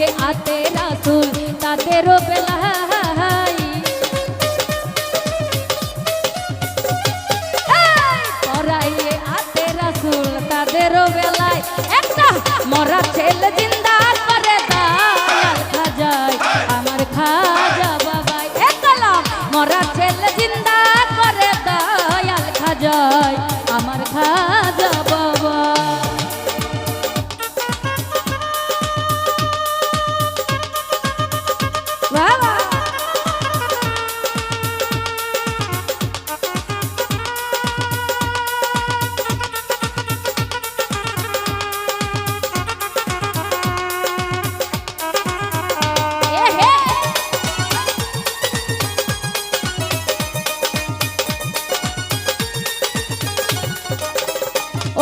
পরাইয়ে আতে রাসূল তাদেরও বেলায়, পরাইয়ে আতে রাসূল তাদেরও বেলায় একটা মরা ছেলে জিন্দা করে দয়াল খাজায় আমার খাজা বাবাই। এ কালাম মরা ছেলে জিন্দা করে দয়াল খাজায় আমার খাজা বাবা। বাবা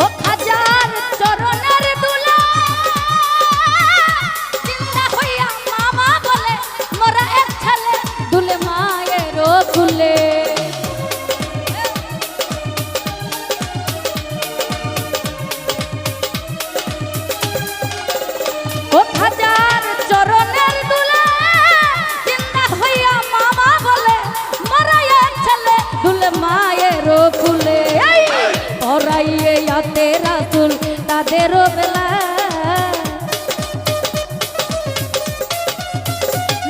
ও খাজার চরণের দুলা জিন্দা হইয়া মামা বলে মোরা এক ছেলে দুলে মায়ের কুলে। ও খাজার চরণের দুলা জিন্দা হইয়া মামা বলে মোরা এক ছেলে দুলে মায়ের কুলে। পরাইয়ে আতে রাসূল তাদেরও বেলায়,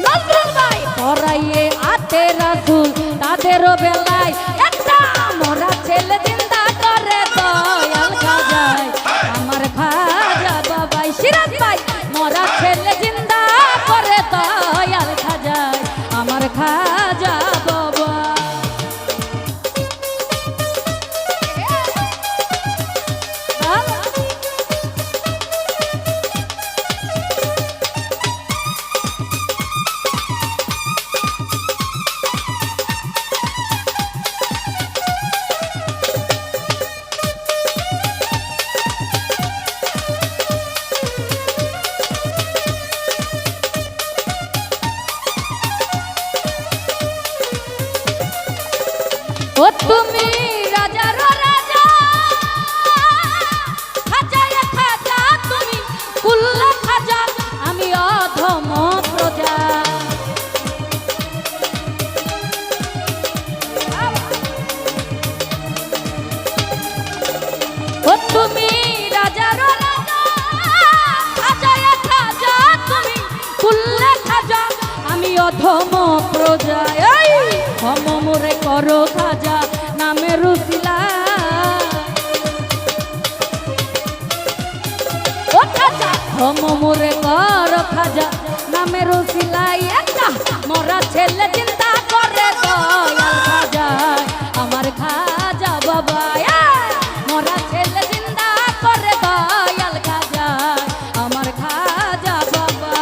নজরুল ভাই পরাইয়ে আতে রাসূল তাদেরও বেলায় একটা মরা ছেলে জিন্দা করে দয়াল খাজায় আমার খাজা বাবাই। সিরাজ ভাই মরা ছেলে জিন্দা করে দয়াল খাজায় আমার খাজা বাবা। ও তুমি রাজার রাজা খাজায় খাজা তুমি কুল্ল খাজা আমি অধম প্রজা। ও তুমি রাজার রাজা খাজায় খাজা তুমি কুল্ল খাজা আমি অধম প্রজা। ক্ষম মোরে করো খাজা নামের উসিলা, ও খাজা ক্ষম মোরে করো খাজা নামের উসিলাই একটা মরা ছেলে চিন্তা করে দয়াল খাজায় আমার খাজা বাবা। মরা ছেলে চিন্তা করে দয়াল খাজায় আমার খাজা বাবা।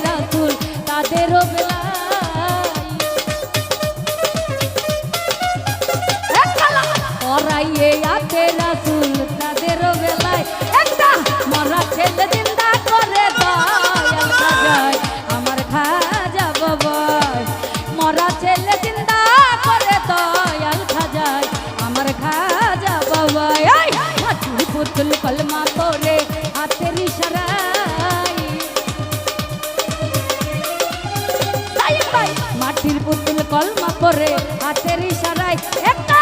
রাসূল তাদেরও পরাইয়ে আতে রাসূল তাদেরও বেলায় একটা মরা ছেলে জিন্দা করে দয়াল খাজায় আমার খাজা বাবা। মরা ছেলে জিন্দা করে দয়াল খাজায় আমার খাজা বাবা। মাটির পুতুল কলমা করে হাতের ইশারায়, মাটির পুতুল কলমা করে হাতের ইশারায় একটা